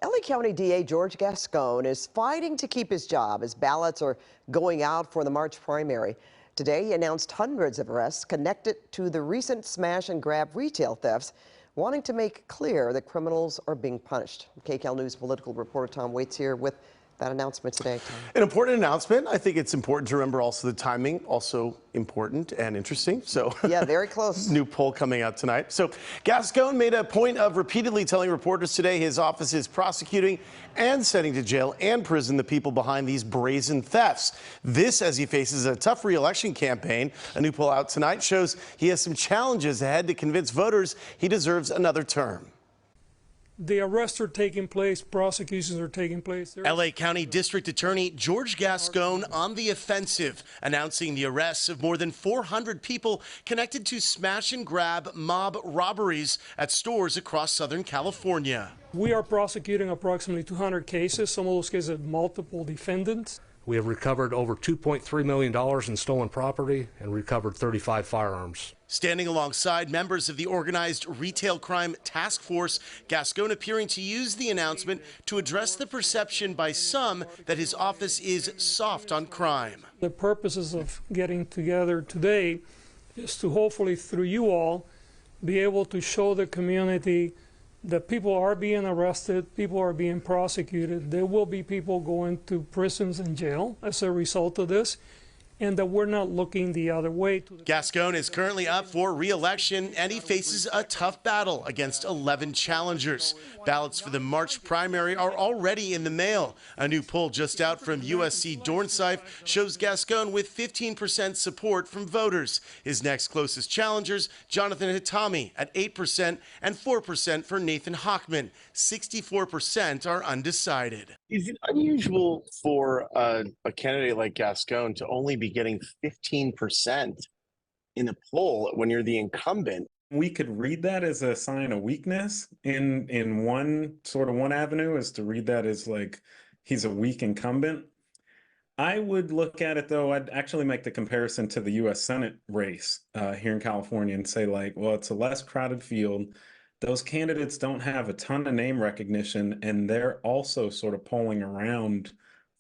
LA County DA George Gascon is fighting to keep his job as ballots are going out for the March primary. Today, he announced hundreds of arrests connected to the recent smash and grab retail thefts, wanting to make clear that criminals are being punished. KCAL News political reporter Tom Waits here with that announcement today. Tom. An important announcement. I think it's important to remember also the timing, also important and interesting. So yeah, very close. New poll coming out tonight. So Gascon made a point of repeatedly telling reporters today his office is prosecuting and sending to jail and prison the people behind these brazen thefts. This as he faces a tough re-election campaign. A new poll out tonight shows he has some challenges ahead to convince voters he deserves another term. The arrests are taking place, prosecutions are taking place. LA County District Attorney George Gascon on the offensive, announcing the arrests of more than 400 people connected to smash and grab mob robberies at stores across Southern California. We are prosecuting approximately 200 cases. Some of those cases have multiple defendants. We have recovered over $2.3 million in stolen property and recovered 35 firearms. Standing alongside members of the Organized Retail Crime Task Force, Gascon appearing to use the announcement to address the perception by some that his office is soft on crime. The purposes of getting together today is to hopefully, through you all, be able to show the community that people are being arrested, people are being prosecuted. There will be people going to prisons and jail as a result of this, and that we're not looking the other way. Gascon is currently up for re-election, and he faces a tough battle against 11 challengers. Ballots for the March primary are already in the mail. A new poll just out from USC Dornsife shows Gascon with 15% support from voters. His next closest challengers, Jonathan Hitami at 8% and 4% for Nathan Hochman. 64% are undecided. Is it unusual for a candidate like Gascon to only be getting 15% in a poll when you're the incumbent? We could read that as a sign of weakness in one avenue, is to read that as like he's a weak incumbent. I would look at it though, I'd actually make the comparison to the US Senate race here in California and say like, well, it's a less crowded field. Those candidates don't have a ton of name recognition, and they're also sort of polling around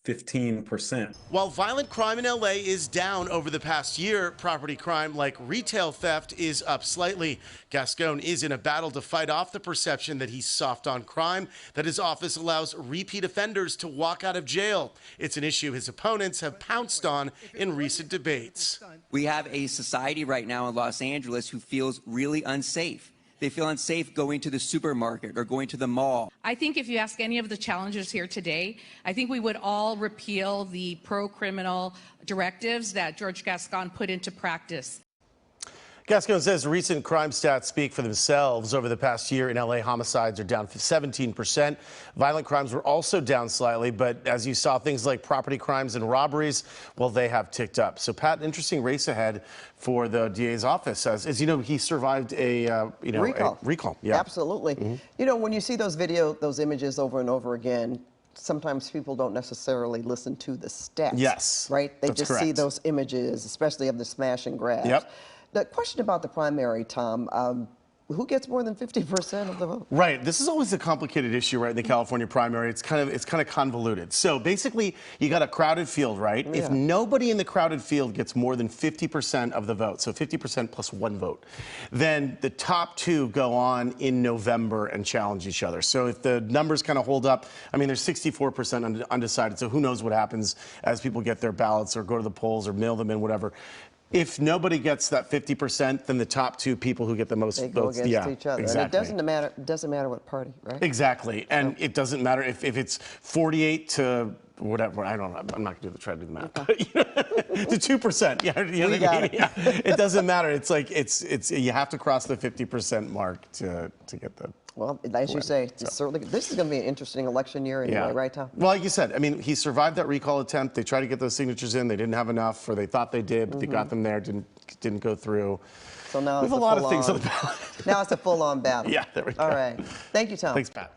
15%. While violent crime in LA is down over the past year, property crime like retail theft is up slightly. Gascon is in a battle to fight off the perception that he's soft on crime, that his office allows repeat offenders to walk out of jail. It's an issue his opponents have pounced on in recent debates. We have a society right now in Los Angeles who feels really unsafe. They feel unsafe going to the supermarket or going to the mall. I think if you ask any of the challengers here today, I think we would all repeal the pro-criminal directives that George Gascon put into practice. Gascon says recent crime stats speak for themselves. Over the past year in LA, homicides are down 17%. Violent crimes were also down slightly, but as you saw, things like property crimes and robberies, well, they have ticked up. So, Pat, interesting race ahead for the DA's office. As you know, he survived a recall. Yeah, absolutely. You know, when you see those images over and over again, sometimes people don't necessarily listen to the stats. Yes, right? They just correct. see those images, especially of the smash and grabs. Yep. The question about the primary, Tom, who gets more than 50% of the vote? Right. This is always a complicated issue, right, in the California primary. It's kind of convoluted. So basically, you got a crowded field, right? Yeah. If nobody in the crowded field gets more than 50% of the vote, so 50% plus one vote, then the top two go on in November and challenge each other. So if the numbers kind of hold up, I mean, there's 64% undecided, so who knows what happens as people get their ballots or go to the polls or mail them in, whatever. If nobody gets that 50%, then the top two people who get the most votes, go against each other. Exactly. And it doesn't matter what party, right? Exactly, and it doesn't matter if it's 48 to whatever. I don't know. I'm not going to try to do the math. But, you know, to 2%. Yeah, you know what I mean? Yeah. It doesn't matter. It's like it's you have to cross the 50% mark to get the. Well, as you say, certainly this is going to be an interesting election year anyway, right, Tom? Well, like you said, I mean, he survived that recall attempt. They tried to get those signatures in. They didn't have enough, or they thought they did, but they got them there. Didn't go through. So now we have a lot of things on the ballot. Now it's a full-on battle. Yeah, there we go. All right. Thank you, Tom. Thanks, Pat.